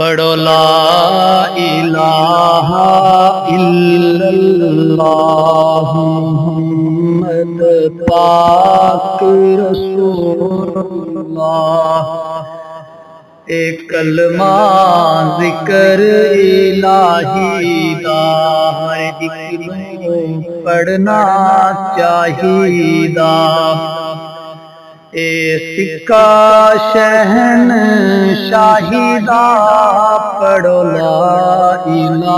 پڑھو لا الہ الا اللہ محمد پاک رسول اللہ۔ ایک کلمہ ذکر الہی دا ہر ایک نوں پڑھنا چاہیدا۔ اے سکہ شہنشاہی دا پڑھو لا الہ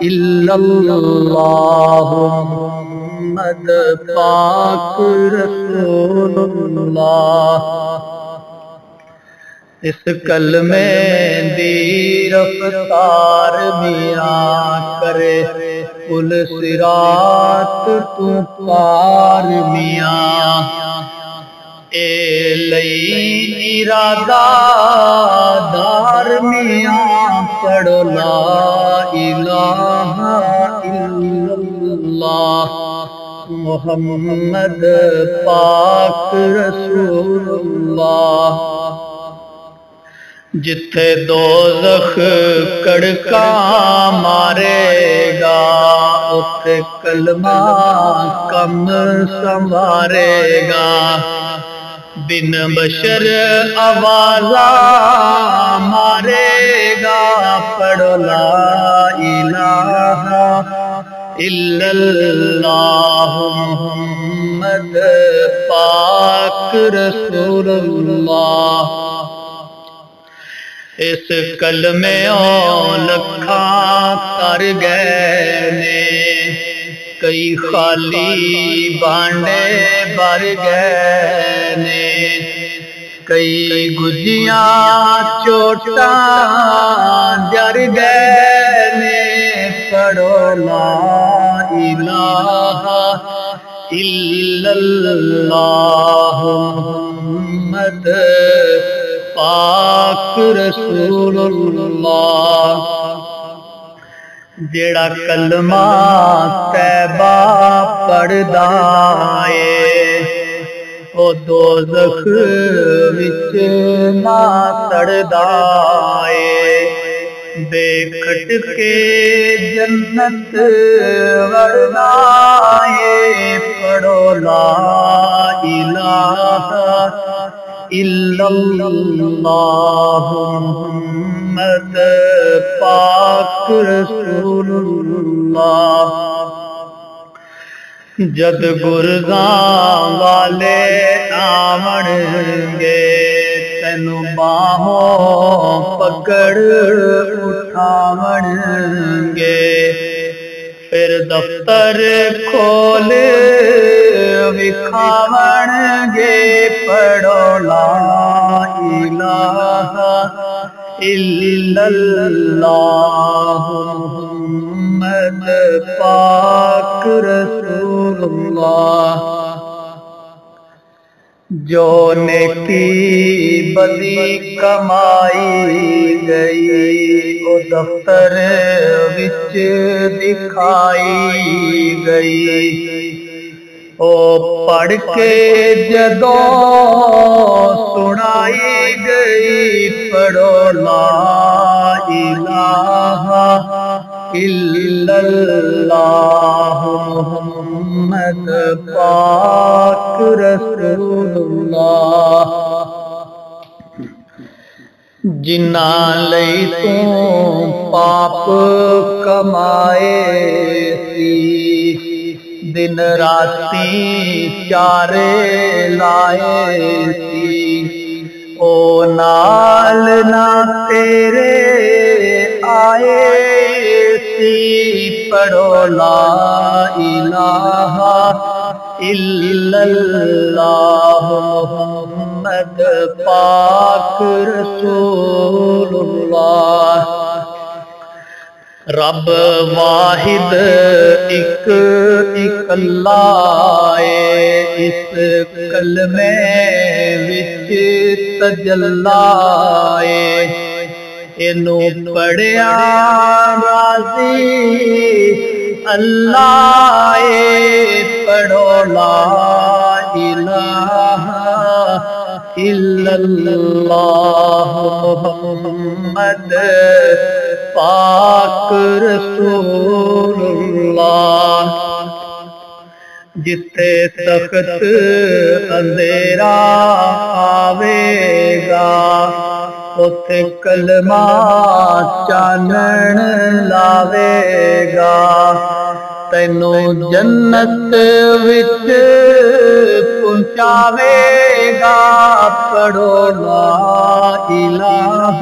الا اللہ محمد پاک رسول اللہ۔ اس کلمے دی رفتار میاں کرے پل صراط تو پار میاں۔ اے لئی ارادہ دار میاں پڑھو لا الہ الا اللہ محمد پاک رسول اللہ۔ جتھے دوزخ کڑکا مارے گا اتھے کلمہ کم سنوارے گا۔ بن بشر آوازہ مارے گا پڑھو لا الہ الا اللہ محمد پاک رسول اللہ۔ اس کلمے لکھاں تر گئے نے کئی خالی بانڈے بھر گئے نے۔ کئی گجیاں چوٹاں جر گئے نے پڑھو لا الہ الا اللہ محمد پاک رسول اللہ۔ جیڑا کلمہ طیبہ پڑھدا اے او دوزخ وچ نہ سڑدا اے۔ بے کھٹ کے جنت وڑدا اے پڑھو لا الہ الا اللہ محمد پاک رسول اللہ۔ جد گرزاں والے آون گے تینوں باہوں پکڑ اٹھاون گے۔ پھر دفتر کھول وکھاون گے پڑھو لا الہ الا اللہ محمد پاک رسول اللہ۔ جو نیکی بدی کمائی گئی او دفتر وچ دکھائی گئی۔ او پڑھ کے جدوں سنائی گئی پڑھو لا الہ الا اللہ محمد پاک رسول اللہ۔ جنہاں لئی تو پاپ کمائے سی دن راتی چارے لائے سی۔ او نال نہ تیرے آئے سی پڑھو لا الہ الا اللہ محمد پاک رسول اللہ۔ رب واحد ایک اللہ اے اس کلمے وچ تجلا اے۔ اینوں پڑھیا راضی اللہ اے پڑھو لا الہ الا اللہ محمد پاک رسول اللہ۔ جتے سخت اندھیرا آوے گا اتے کلمہ چانن لاوے گا، تینوں جنت وچ پہنچاوے گا، پڑھو لا الہ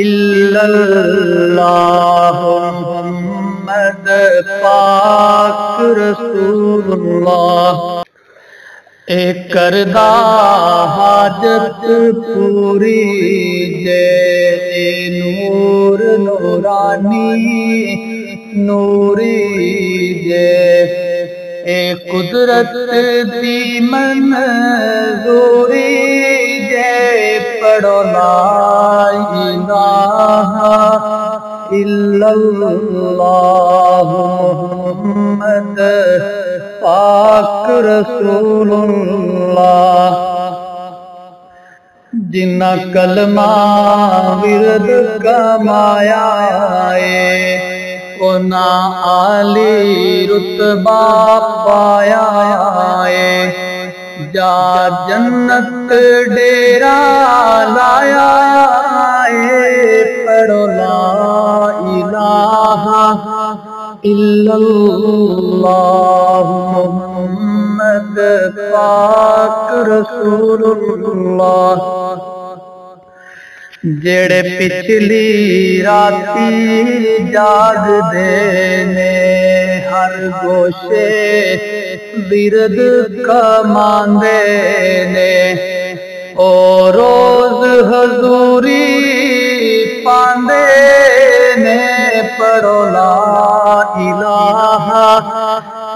الا اللہ محمد پاک رسول اللہ۔ اے کردہ حاجت پوری جے اے نور نورانی نوری جے، اے قدرت دی منظوری جے، پڑھو لا الہ الا اللہ محمد پاک رسول اللہ۔ جنہ کلمہ ورد کمایا ہے انہاں عالی رتبہ پایا ہے، جا جنت ڈیرا لایا ہے، پڑھو لا الہ الا اللہ محمد پاک رسول اللہ۔ جڑے پچھلی راتی جاگ دینے ہر گوشے ورد کماندے نے، او روز حضوری پاندے نے، پڑھو لا الہ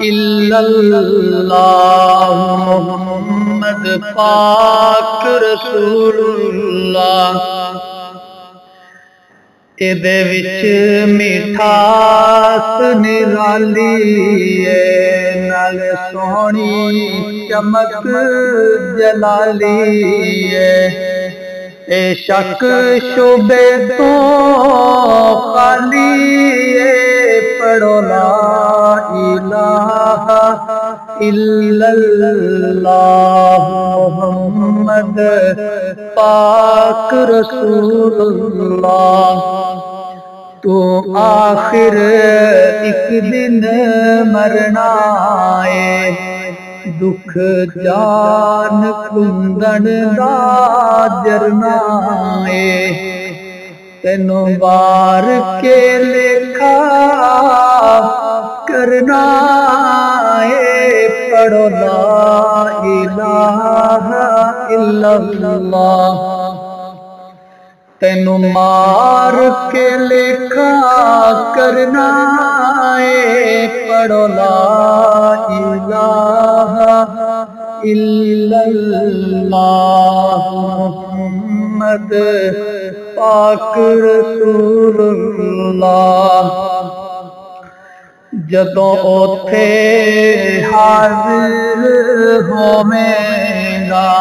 الا اللہ محمد پاک رسول اللہ۔ ایدے وچ مٹھاس نرالی ہے، نال سونی چمک جلالی ہے، اے شک شبے تو خالی ہے، پڑھو لا الہ الا اللہ محمد پاک رسول اللہ۔ تو آخر ایک دن مرنا ہے، دکھ جان کندن دا جرنا ہے، تینوں بار کے لکھا کرنا ہے، پڑھو لا الہ الا اللہ۔ تینوں مار کے لکھا کرنا ہے، پڑھو لا الہ الا اللہ محمد پاک رسول اللہ۔ جدوں اوتھے حاضر ہوویں گا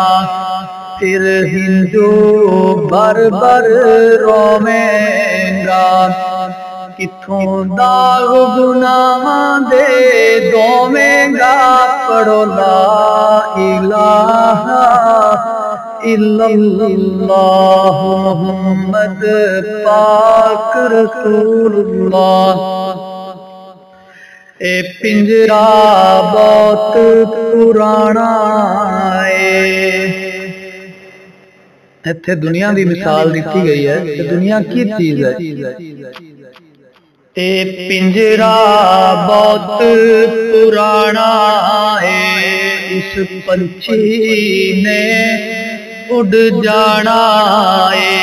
پھر ہندو بر بر روویں گا، کتھوں داغ گناہاں دے دھوویں گا، پڑھو لا الہ الا اللہ محمد پاک رسول اللہ۔ اے پنجرا بہت پرانا ہے، ایتھے دنیا دی مثال دیتی گئی ہے کہ دنیا کی چیز ہے۔ اے پنجرا بہت پرانا ہے، اس پنچھی نے اڑ جانا ہے،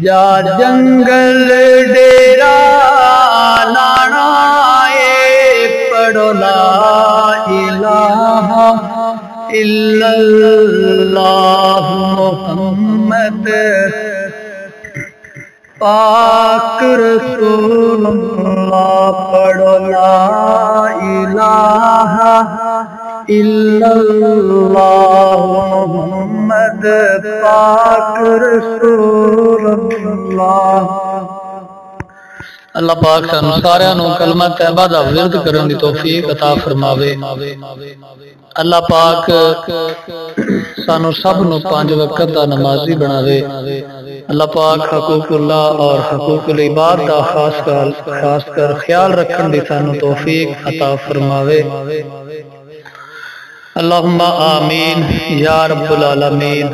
جا جنگل ڈیرا لانا ہے، پڑھو لا الہ الا اللہ محمد پاک رسول اللہ، پڑھو لا الہ الا اللہ محمد پاک رسول اللہ۔ اللہ پاک سانو سارے نو کلمہ طیبہ دا ورد کرن دی توفیق عطا فرماوے۔ اللہ پاک سانو سب نو 5 وقت دا نمازی بناوے۔ اللہ پاک حقوق اللہ اور حقوق العباد دا خاص کر خیال رکھن دی سانو توفیق عطا فرماوے۔ اللہم آمین یا رب العالمین۔